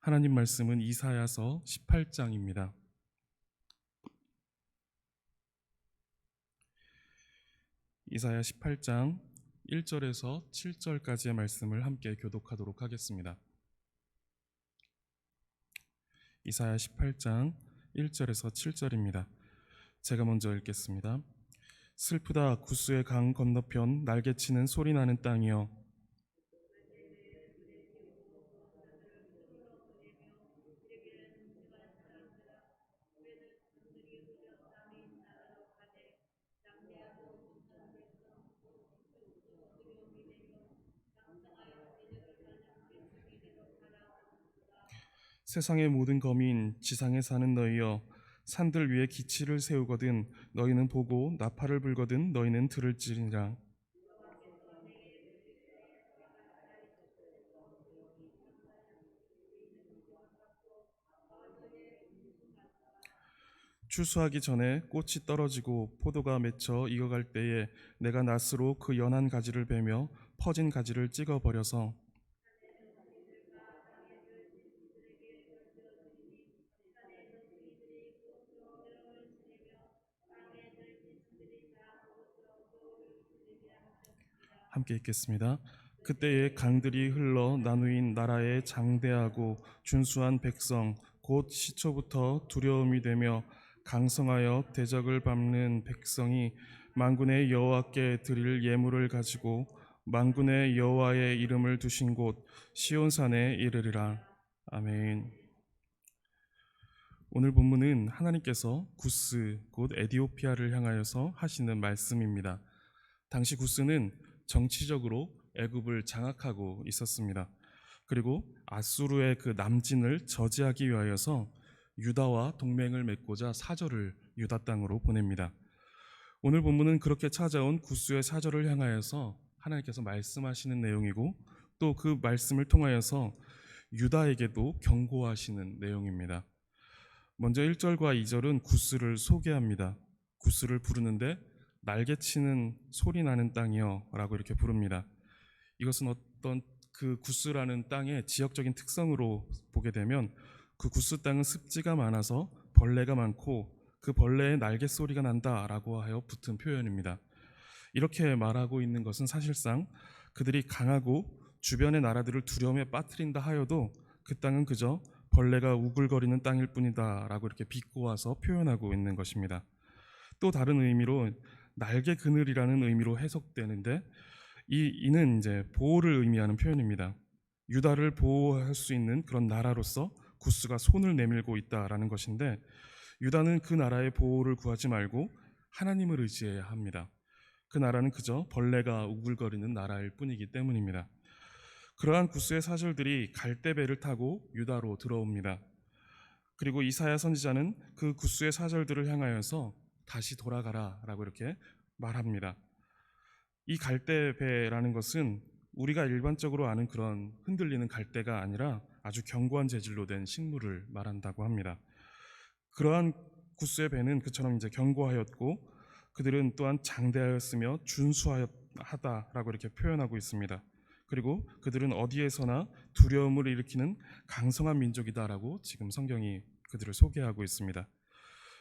하나님 말씀은 이사야서 18장입니다. 이사야 18장 1절에서 7절까지의 말씀을 함께 교독하도록 하겠습니다. 이사야 18장 1절에서 7절입니다. 제가 먼저 읽겠습니다. 슬프다 구스의 강 건너편 날개치는 소리나는 땅이여, 세상의 모든 거민 지상에 사는 너희여, 산들 위에 기치를 세우거든 너희는 보고 나팔을 불거든 너희는 들을지니라. 추수하기 전에 꽃이 떨어지고 포도가 맺혀 익어갈 때에 내가 낫으로 그 연한 가지를 베며 퍼진 가지를 찍어버려서 함께 읽겠습니다. 그때에 강들이 흘러 나누인 나라의 장대하고 준수한 백성 곧 시초부터 두려움이 되며 강성하여 대적을 밟는 백성이 만군의 여호와께 드릴 예물을 가지고 만군의 여호와의 이름을 두신 곳 시온산에 이르리라. 아멘. 오늘 본문은 하나님께서 구스 곧 에디오피아를 향하여서 하시는 말씀입니다. 당시 구스는 정치적으로 애굽을 장악하고 있었습니다. 그리고 아수르의 그 남진을 저지하기 위하여서 유다와 동맹을 맺고자 사절을 유다 땅으로 보냅니다. 오늘 본문은 그렇게 찾아온 구스의 사절을 향하여서 하나님께서 말씀하시는 내용이고 또 그 말씀을 통하여서 유다에게도 경고하시는 내용입니다. 먼저 1절과 2절은 구스를 소개합니다. 구스를 부르는데 날개치는 소리 나는 땅이여 라고 이렇게 부릅니다. 이것은 어떤 그 구스라는 땅의 지역적인 특성으로 보게 되면 그 구스 땅은 습지가 많아서 벌레가 많고 그 벌레의 날개 소리가 난다라고 하여 붙은 표현입니다. 이렇게 말하고 있는 것은 사실상 그들이 강하고 주변의 나라들을 두려움에 빠뜨린다 하여도 그 땅은 그저 벌레가 우글거리는 땅일 뿐이다 라고 이렇게 비꼬아서 표현하고 있는 것입니다. 또 다른 의미로 날개 그늘이라는 의미로 해석되는데 이는 이제 보호를 의미하는 표현입니다. 유다를 보호할 수 있는 그런 나라로서 구스가 손을 내밀고 있다라는 것인데 유다는 그 나라의 보호를 구하지 말고 하나님을 의지해야 합니다. 그 나라는 그저 벌레가 우글거리는 나라일 뿐이기 때문입니다. 그러한 구스의 사절들이 갈대배를 타고 유다로 들어옵니다. 그리고 이사야 선지자는 그 구스의 사절들을 향하여서 다시 돌아가라 라고 이렇게 말합니다. 이 갈대배라는 것은 우리가 일반적으로 아는 그런 흔들리는 갈대가 아니라 아주 견고한 재질로 된 식물을 말한다고 합니다. 그러한 구스의 배는 그처럼 이제 견고하였고 그들은 또한 장대하였으며 준수하다라고 이렇게 표현하고 있습니다. 그리고 그들은 어디에서나 두려움을 일으키는 강성한 민족이다라고 지금 성경이 그들을 소개하고 있습니다.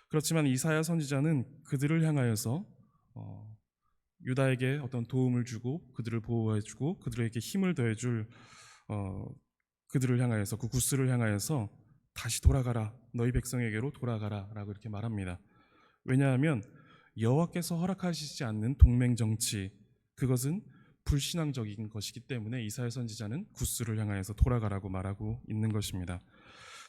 그렇지만 이사야 선지자는 그들을 향하여서 유다에게 어떤 도움을 주고 그들을 보호해주고 그들에게 힘을 더해줄 그들을 향하여서 그 구스를 향하여서 다시 돌아가라, 너희 백성에게로 돌아가라 라고 이렇게 말합니다. 왜냐하면 여호와께서 허락하시지 않는 동맹 정치, 그것은 불신앙적인 것이기 때문에 이사야 선지자는 구스를 향하여서 돌아가라고 말하고 있는 것입니다.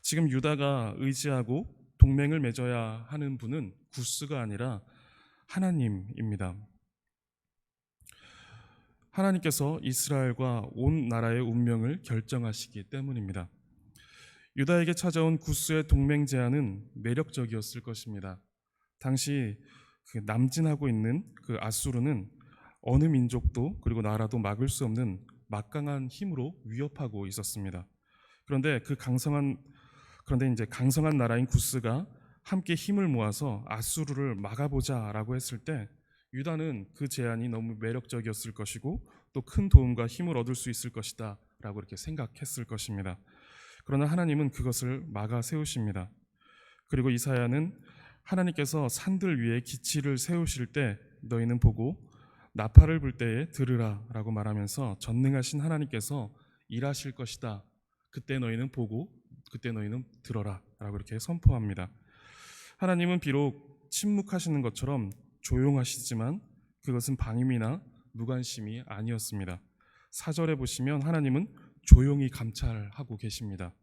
지금 유다가 의지하고 동맹을 맺어야 하는 분은 구스가 아니라 하나님입니다. 하나님께서 이스라엘과 온 나라의 운명을 결정하시기 때문입니다. 유다에게 찾아온 구스의 동맹 제안은 매력적이었을 것입니다. 당시 그 남진하고 있는 그 아수르는 어느 민족도 그리고 나라도 막을 수 없는 막강한 힘으로 위협하고 있었습니다. 그런데 이제 강성한 나라인 구스가 함께 힘을 모아서 아수르를 막아보자라고 했을 때 유다는 그 제안이 너무 매력적이었을 것이고 또 큰 도움과 힘을 얻을 수 있을 것이다 라고 이렇게 생각했을 것입니다. 그러나 하나님은 그것을 막아 세우십니다. 그리고 이사야는 하나님께서 산들 위에 기치를 세우실 때 너희는 보고 나팔을 불 때에 들으라 라고 말하면서 전능하신 하나님께서 일하실 것이다. 그때 너희는 보고 그때 너희는 들어라 라고 이렇게 선포합니다. 하나님은 비록 침묵하시는 것처럼 조용하시지만 그것은 방임이나 무관심이 아니었습니다. 4절에 보시면 하나님은 조용히 감찰하고 계십니다.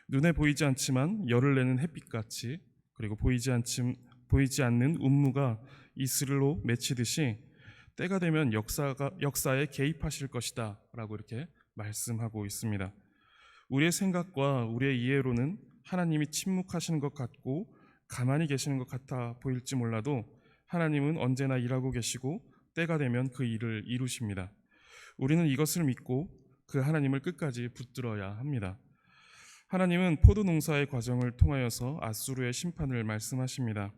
눈에 보이지 않지만 열을 내는 햇빛같이, 그리고 보이지 않는 운무가 이슬로 맺히듯이 때가 되면 역사에 개입하실 것이다 라고 이렇게 말씀하고 있습니다. 우리의 생각과 우리의 이해로는 하나님이 침묵하시는 것 같고 가만히 계시는 것 같아 보일지 몰라도 하나님은 언제나 일하고 계시고 때가 되면 그 일을 이루십니다. 우리는 이것을 믿고 그 하나님을 끝까지 붙들어야 합니다. 하나님은 포도 농사의 과정을 통하여서 아수르의 심판을 말씀하십니다.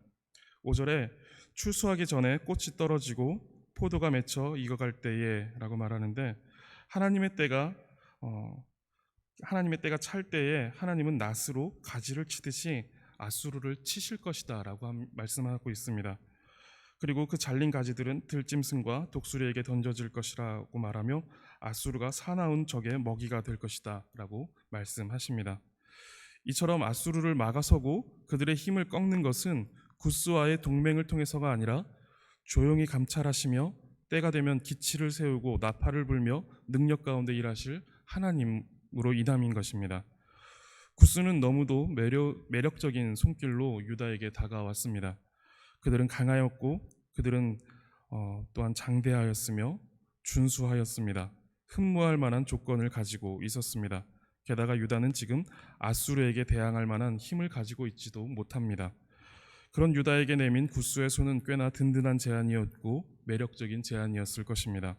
5절에 추수하기 전에 꽃이 떨어지고 포도가 맺혀 익어갈 때에 라고 말하는데 하나님의 때가 찰 때에 하나님은 낫으로 가지를 치듯이 아수르를 치실 것이다 라고 말씀하고 있습니다. 그리고 그 잘린 가지들은 들짐승과 독수리에게 던져질 것이라고 말하며 아수르가 사나운 적의 먹이가 될 것이다 라고 말씀하십니다. 이처럼 아수르를 막아서고 그들의 힘을 꺾는 것은 구스와의 동맹을 통해서가 아니라 조용히 감찰하시며 때가 되면 기치를 세우고 나팔을 불며 능력 가운데 일하실 하나님으로 인함인 것입니다. 구스는 너무도 매력적인 손길로 유다에게 다가왔습니다. 그들은 강하였고 그들은 또한 장대하였으며 준수하였습니다. 흠모할 만한 조건을 가지고 있었습니다. 게다가 유다는 지금 아수르에게 대항할 만한 힘을 가지고 있지도 못합니다. 그런 유다에게 내민 구스의 손은 꽤나 든든한 제안이었고 매력적인 제안이었을 것입니다.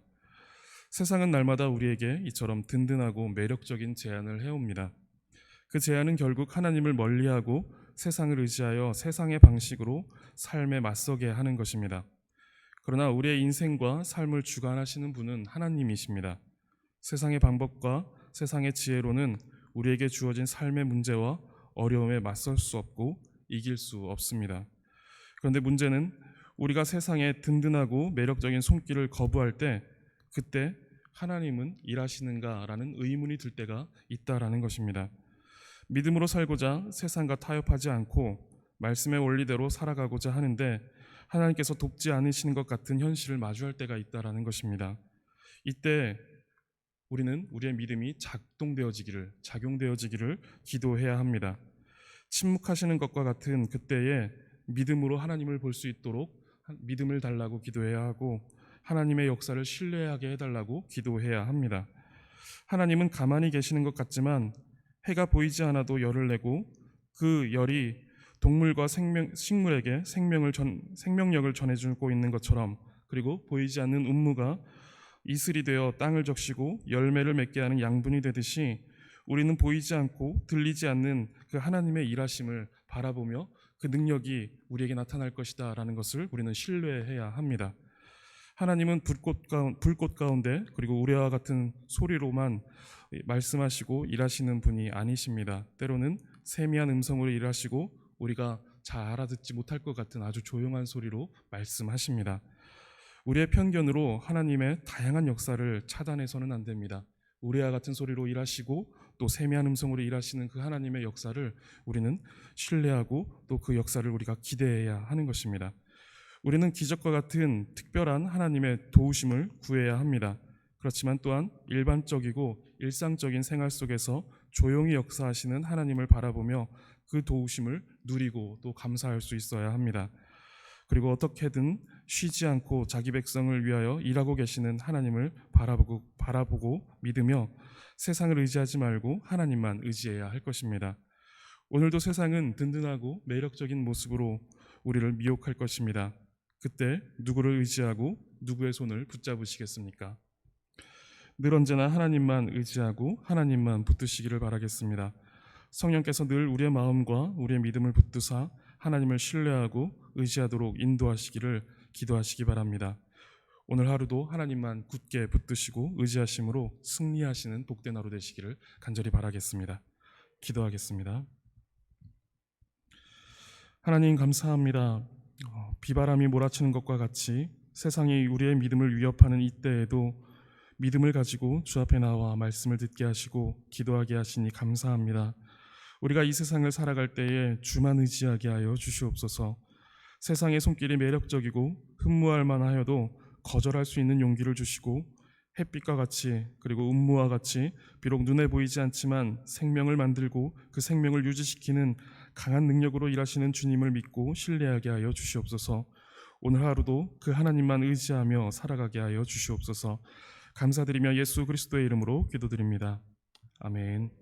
세상은 날마다 우리에게 이처럼 든든하고 매력적인 제안을 해옵니다. 그 제안은 결국 하나님을 멀리하고 세상을 의지하여 세상의 방식으로 삶에 맞서게 하는 것입니다. 그러나 우리의 인생과 삶을 주관하시는 분은 하나님이십니다. 세상의 방법과 세상의 지혜로는 우리에게 주어진 삶의 문제와 어려움에 맞설 수 없고 이길 수 없습니다. 그런데 문제는 우리가 세상의 든든하고 매력적인 손길을 거부할 때 그때 하나님은 일하시는가라는 의문이 들 때가 있다라는 것입니다. 믿음으로 살고자 세상과 타협하지 않고 말씀의 원리대로 살아가고자 하는데 하나님께서 돕지 않으시는 것 같은 현실을 마주할 때가 있다라는 것입니다. 이때 우리는 우리의 믿음이 작용되어지기를 기도해야 합니다. 침묵하시는 것과 같은 그때에 믿음으로 하나님을 볼 수 있도록 믿음을 달라고 기도해야 하고 하나님의 역사를 신뢰하게 해달라고 기도해야 합니다. 하나님은 가만히 계시는 것 같지만 해가 보이지 않아도 열을 내고 그 열이 동물과 식물에게 생명력을 전해주고 있는 것처럼, 그리고 보이지 않는 운무가 이슬이 되어 땅을 적시고 열매를 맺게 하는 양분이 되듯이 우리는 보이지 않고 들리지 않는 그 하나님의 일하심을 바라보며 그 능력이 우리에게 나타날 것이다 라는 것을 우리는 신뢰해야 합니다. 하나님은 불꽃 가운데 그리고 우레와 같은 소리로만 말씀하시고 일하시는 분이 아니십니다. 때로는 세미한 음성으로 일하시고 우리가 잘 알아듣지 못할 것 같은 아주 조용한 소리로 말씀하십니다. 우리의 편견으로 하나님의 다양한 역사를 차단해서는 안 됩니다. 우레와 같은 소리로 일하시고 또 세미한 음성으로 일하시는 그 하나님의 역사를 우리는 신뢰하고 또 그 역사를 우리가 기대해야 하는 것입니다. 우리는 기적과 같은 특별한 하나님의 도우심을 구해야 합니다. 그렇지만 또한 일반적이고 일상적인 생활 속에서 조용히 역사하시는 하나님을 바라보며 그 도우심을 누리고 또 감사할 수 있어야 합니다. 그리고 어떻게든 쉬지 않고 자기 백성을 위하여 일하고 계시는 하나님을 바라보고 믿으며 세상을 의지하지 말고 하나님만 의지해야 할 것입니다. 오늘도 세상은 든든하고 매력적인 모습으로 우리를 미혹할 것입니다. 그때 누구를 의지하고 누구의 손을 붙잡으시겠습니까? 늘 언제나 하나님만 의지하고 하나님만 붙드시기를 바라겠습니다. 성령께서 늘 우리의 마음과 우리의 믿음을 붙드사 하나님을 신뢰하고 의지하도록 인도하시기를 기도하시기 바랍니다. 오늘 하루도 하나님만 굳게 붙드시고 의지하심으로 승리하시는 복된 하루 되시기를 간절히 바라겠습니다. 기도하겠습니다. 하나님 감사합니다. 비바람이 몰아치는 것과 같이 세상이 우리의 믿음을 위협하는 이때에도 믿음을 가지고 주 앞에 나와 말씀을 듣게 하시고 기도하게 하시니 감사합니다. 우리가 이 세상을 살아갈 때에 주만 의지하게 하여 주시옵소서. 세상의 손길이 매력적이고 흠모할 만하여도 거절할 수 있는 용기를 주시고 햇빛과 같이 그리고 음무와 같이 비록 눈에 보이지 않지만 생명을 만들고 그 생명을 유지시키는 강한 능력으로 일하시는 주님을 믿고 신뢰하게 하여 주시옵소서. 오늘 하루도 그 하나님만 의지하며 살아가게 하여 주시옵소서. 감사드리며 예수 그리스도의 이름으로 기도드립니다. 아멘.